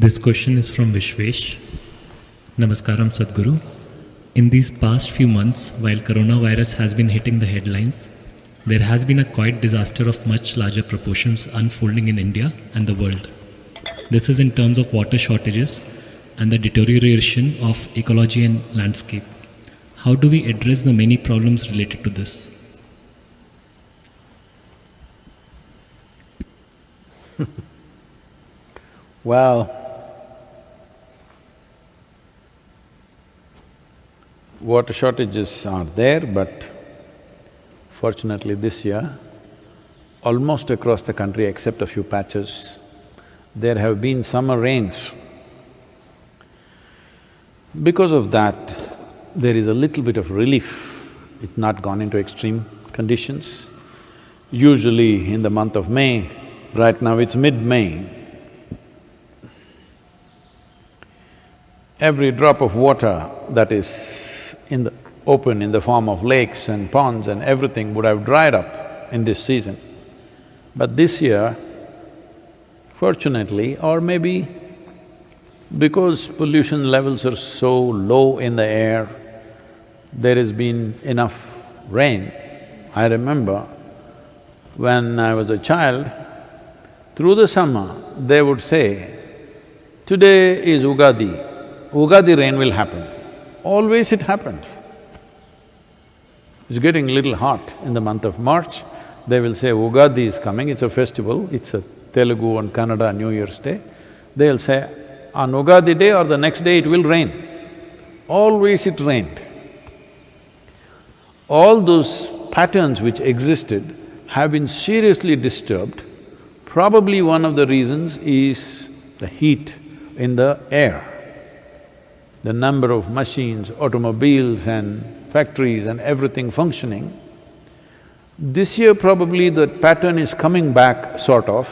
This question is from Vishwesh. Namaskaram Sadhguru. In these past few months, while coronavirus has been hitting the headlines, there has been a quite disaster of much larger proportions unfolding in India and the world. This is in terms of water shortages and the deterioration of ecology and landscape. How do we address the many problems related to this? Well, water shortages are there, but fortunately this year, almost across the country except a few patches, there have been summer rains. Because of that, there is a little bit of relief. It's not gone into extreme conditions. Usually in the month of May, right now it's mid-May, every drop of water that is in the open in the form of lakes and ponds and everything would have dried up in this season. But this year, fortunately, or maybe because pollution levels are so low in the air, there has been enough rain. I remember when I was a child, through the summer, they would say, "Today is Ugadi, Ugadi rain will happen." Always it happened. It's getting a little hot in the month of March, they will say Ugadi is coming, it's a festival, it's a Telugu and Kannada New Year's Day. They'll say, on Ugadi day or the next day it will rain. Always it rained. All those patterns which existed have been seriously disturbed. Probably one of the reasons is the heat in the air. The number of machines, automobiles and factories and everything functioning. This year probably the pattern is coming back sort of.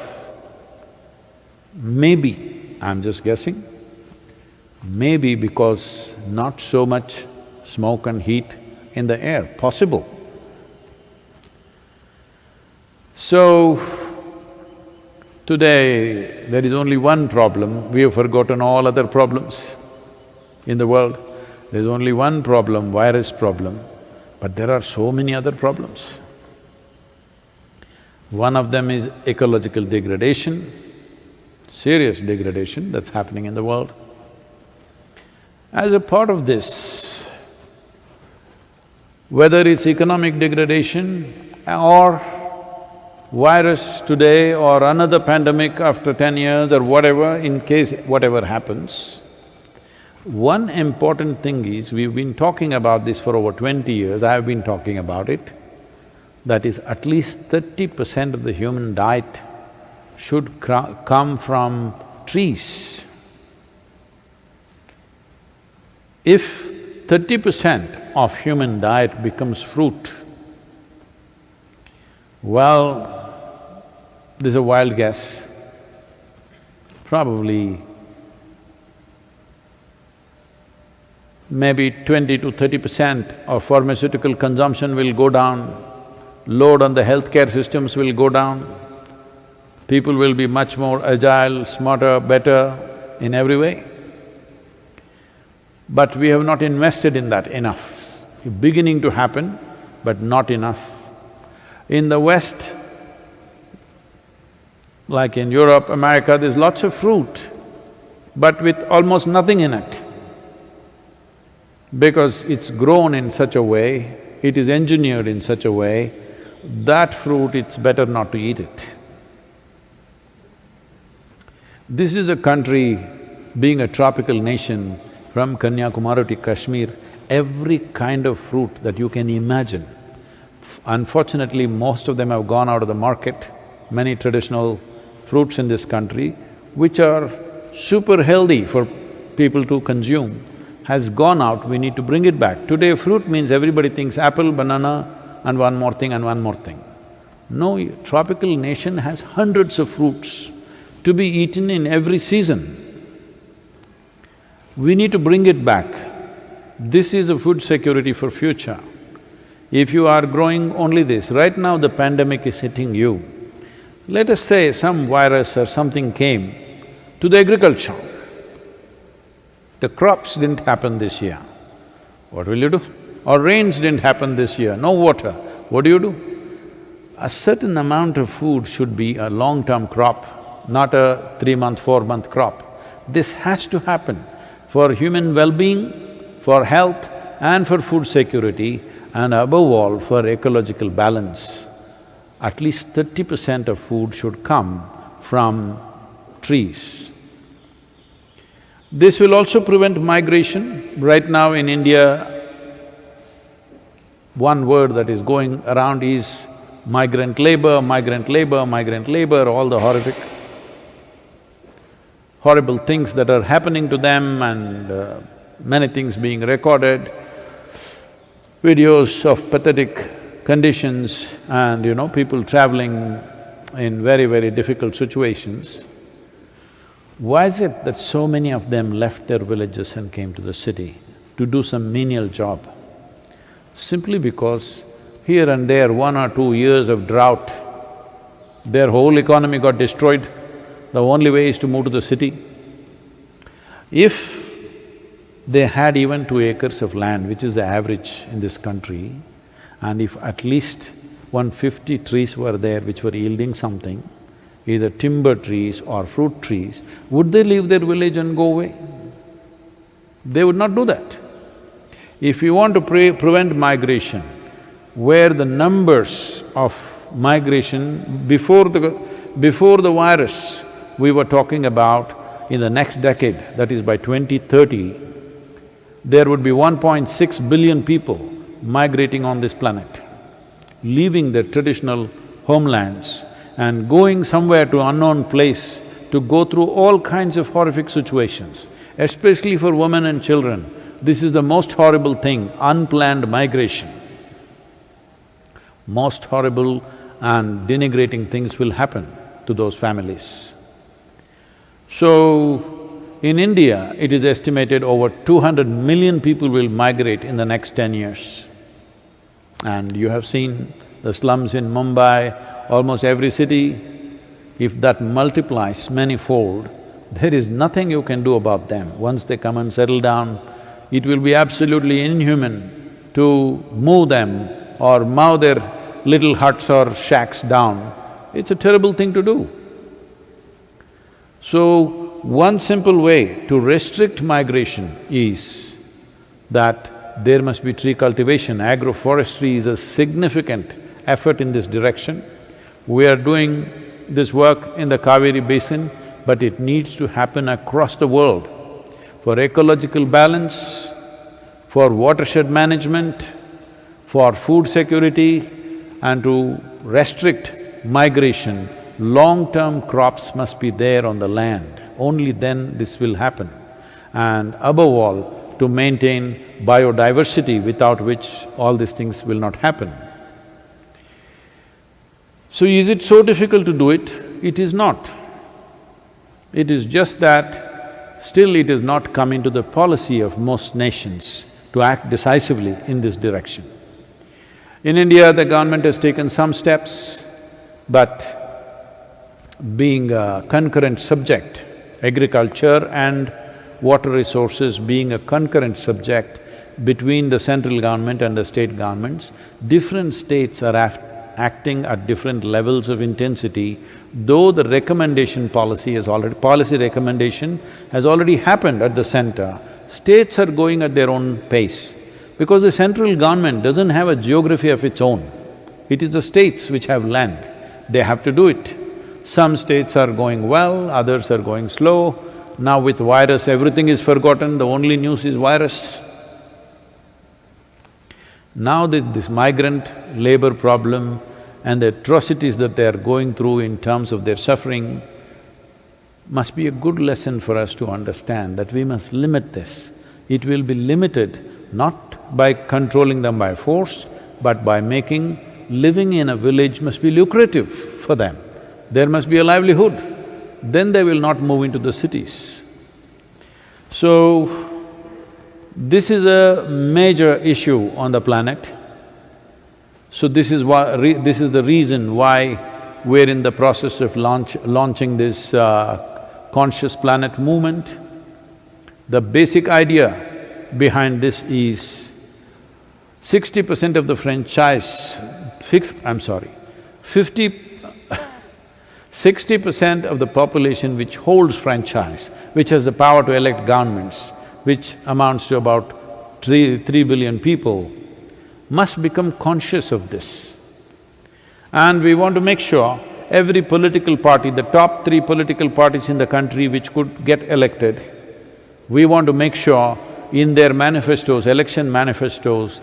Maybe, I'm just guessing, maybe because not so much smoke and heat in the air, possible. So, today there is only one problem, we have forgotten all other problems in the world. There's only one problem, virus problem, but there are so many other problems. One of them is ecological degradation, serious degradation that's happening in the world. As a part of this, whether it's economic degradation or virus today or another pandemic after 10 years or whatever, in case whatever happens, one important thing is, we've been talking about this for over 20 years, I've been talking about it, that is at least 30% of the human diet should come from trees. If 30% of human diet becomes fruit, well, this is a wild guess, probably maybe 20 to 30% of pharmaceutical consumption will go down, load on the healthcare systems will go down, people will be much more agile, smarter, better in every way. But we have not invested in that enough. It's beginning to happen, but not enough. In the West, like in Europe, America, there's lots of fruit, but with almost nothing in it. Because it's grown in such a way, it is engineered in such a way, that fruit it's better not to eat it. This is a country, being a tropical nation, from Kanyakumari to Kashmir, every kind of fruit that you can imagine. Unfortunately, most of them have gone out of the market, many traditional fruits in this country, which are super healthy for people to consume, has gone out, we need to bring it back. Today fruit means everybody thinks apple, banana and one more thing and one more thing. No, tropical nation has hundreds of fruits to be eaten in every season. We need to bring it back. This is a food security for future. If you are growing only this, right now the pandemic is hitting you. Let us say some virus or something came to the agriculture. The crops didn't happen this year. What will you do? Or rains didn't happen this year, no water. What do? A certain amount of food should be a long-term crop, not a 3-month, 4-month crop. This has to happen for human well-being, for health and for food security, and above all for ecological balance. At least 30% of food should come from trees. This will also prevent migration. Right now in India, one word that is going around is migrant labor, migrant labor, migrant labor, all the horrible things that are happening to them and many things being recorded, videos of pathetic conditions and people traveling in very, very difficult situations. Why is it that so many of them left their villages and came to the city to do some menial job? Simply because here and there, 1 or 2 years of drought, their whole economy got destroyed. The only way is to move to the city. If they had even 2 acres of land, which is the average in this country, and if at least 150 trees were there which were yielding something, either timber trees or fruit trees, would they leave their village and go away? They would not do that. If you want to prevent migration, where the numbers of migration before the virus, we were talking about in the next decade, that is by 2030, there would be 1.6 billion people migrating on this planet, leaving their traditional homelands and going somewhere to unknown place to go through all kinds of horrific situations, especially for women and children. This is the most horrible thing, unplanned migration. Most horrible and denigrating things will happen to those families. So, in India, it is estimated over 200 million people will migrate in the next 10 years. And you have seen the slums in Mumbai, almost every city. If that multiplies many-fold, there is nothing you can do about them. Once they come and settle down, it will be absolutely inhuman to move them or mow their little huts or shacks down. It's a terrible thing to do. So, one simple way to restrict migration is that there must be tree cultivation. Agroforestry is a significant effort in this direction. We are doing this work in the Kaveri basin, but it needs to happen across the world for ecological balance, for watershed management, for food security, and to restrict migration. Long-term crops must be there on the land, only then this will happen. And above all, to maintain biodiversity, without which all these things will not happen. So is it so difficult to do it? It is not. It is just that still it has not come into the policy of most nations to act decisively in this direction. In India, the government has taken some steps, but being a concurrent subject, agriculture and water resources being a concurrent subject between the central government and the state governments, different states are acting at different levels of intensity, though the recommendation policy recommendation has already happened at the center. States are going at their own pace, because the central government doesn't have a geography of its own. It is the states which have land, they have to do it. Some states are going well, others are going slow. Now with virus, everything is forgotten, the only news is virus. Now this migrant labor problem and the atrocities that they are going through in terms of their suffering must be a good lesson for us to understand that we must limit this. It will be limited not by controlling them by force, but by making living in a village must be lucrative for them. There must be a livelihood, then they will not move into the cities. So, this is a major issue on the planet. So this is the reason why we're in the process of launching this conscious planet movement. The basic idea behind this is 60% of the franchise, 60% of the population which holds franchise, which has the power to elect governments, which amounts to about 3 billion people, must become conscious of this. And we want to make sure every political party, the top 3 political parties in the country which could get elected, we want to make sure in their manifestos, election manifestos,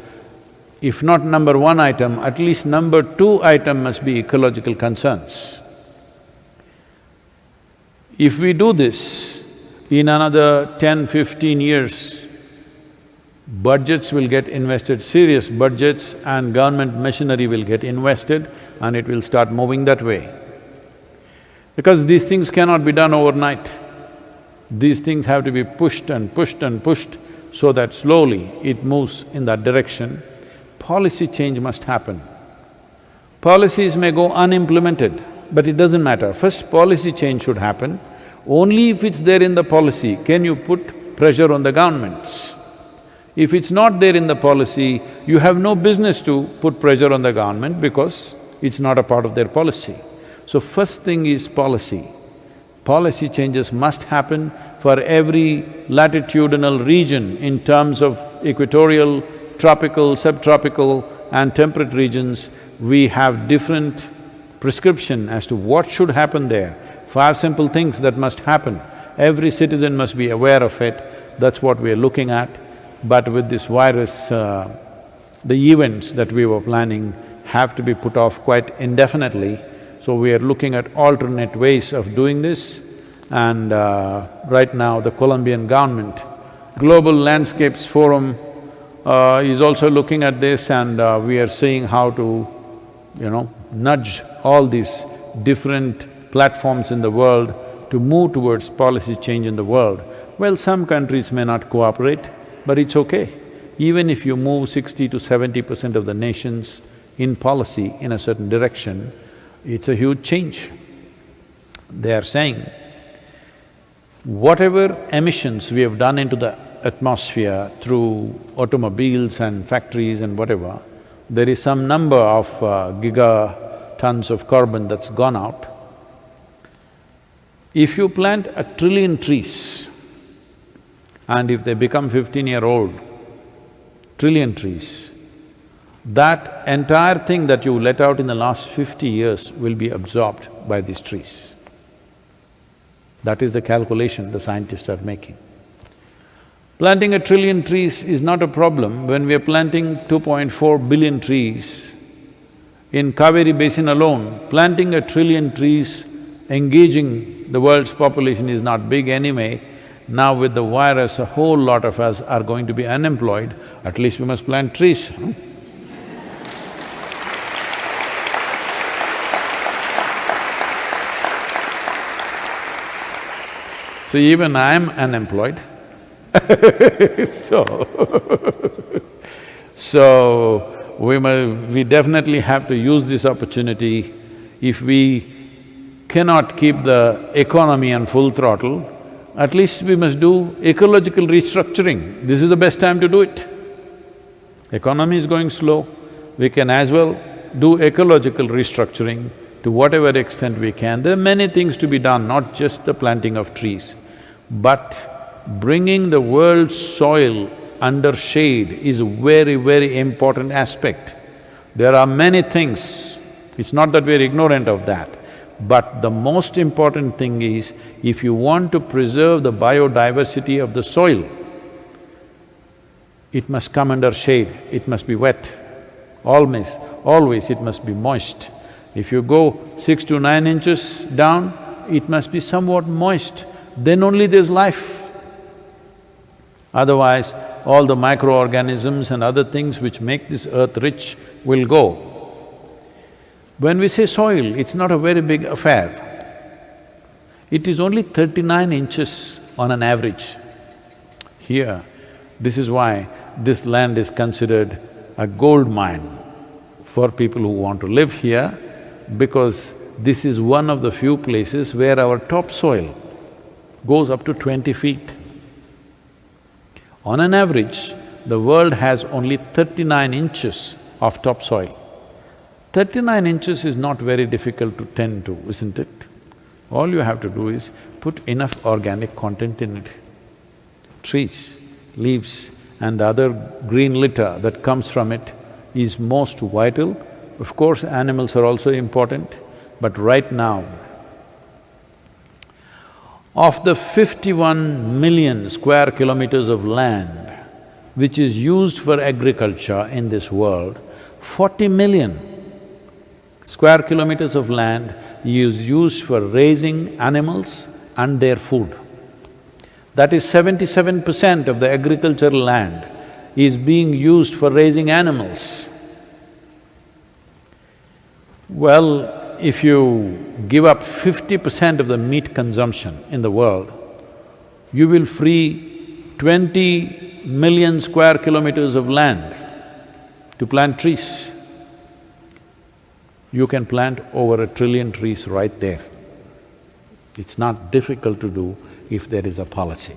if not number 1 item, at least number 2 item must be ecological concerns. If we do this, in another 10-15 years, budgets will get invested, serious budgets, and government machinery will get invested and it will start moving that way. Because these things cannot be done overnight. These things have to be pushed and pushed and pushed so that slowly it moves in that direction. Policy change must happen. Policies may go unimplemented, but it doesn't matter. First, policy change should happen. Only if it's there in the policy can you put pressure on the governments. If it's not there in the policy, you have no business to put pressure on the government because it's not a part of their policy. So first thing is policy. Policy changes must happen for every latitudinal region in terms of equatorial, tropical, subtropical and temperate regions. We have different prescription as to what should happen there. 5 simple things that must happen. Every citizen must be aware of it. That's what we are looking at. But with this virus, the events that we were planning have to be put off quite indefinitely. So we are looking at alternate ways of doing this. And right now the Colombian government, Global Landscapes Forum is also looking at this, and we are seeing how to, nudge all these different platforms in the world to move towards policy change in the world. Well, some countries may not cooperate, but it's okay. Even if you move 60 to 70% of the nations in policy in a certain direction, it's a huge change. They are saying, whatever emissions we have done into the atmosphere through automobiles and factories and whatever, there is some number of gigatons of carbon that's gone out. If you plant 1 trillion trees, and if they become 15-year-old, trillion trees, that entire thing that you let out in the last 50 years will be absorbed by these trees. That is the calculation the scientists are making. Planting 1 trillion trees is not a problem. When we are planting 2.4 billion trees, in Kaveri Basin alone, planting 1 trillion trees, engaging the world's population is not big anyway. Now with the virus, a whole lot of us are going to be unemployed, at least we must plant trees. So even I'm unemployed so we definitely have to use this opportunity. If we cannot keep the economy on full throttle, at least we must do ecological restructuring. This is the best time to do it. Economy is going slow, we can as well do ecological restructuring to whatever extent we can. There are many things to be done, not just the planting of trees, but bringing the world's soil under shade is a very, very important aspect. There are many things, it's not that we're ignorant of that, but the most important thing is, if you want to preserve the biodiversity of the soil, it must come under shade, it must be wet. Always it must be moist. If you go 6 to 9 inches down, it must be somewhat moist, then only there's life. Otherwise, all the microorganisms and other things which make this earth rich will go. When we say soil, it's not a very big affair. It is only 39 inches on an average. Here, this is why this land is considered a gold mine for people who want to live here, because this is one of the few places where our topsoil goes up to 20 feet. On an average, the world has only 39 inches of topsoil. 39 inches is not very difficult to tend to, isn't it? All you have to do is put enough organic content in it. Trees, leaves and the other green litter that comes from it is most vital. Of course, animals are also important, but right now, of the 51 million square kilometers of land which is used for agriculture in this world, 40 million square kilometers of land is used for raising animals and their food. That is 77% of the agricultural land is being used for raising animals. Well, if you give up 50% of the meat consumption in the world, you will free 20 million square kilometers of land to plant trees. You can plant over 1 trillion trees right there. It's not difficult to do if there is a policy.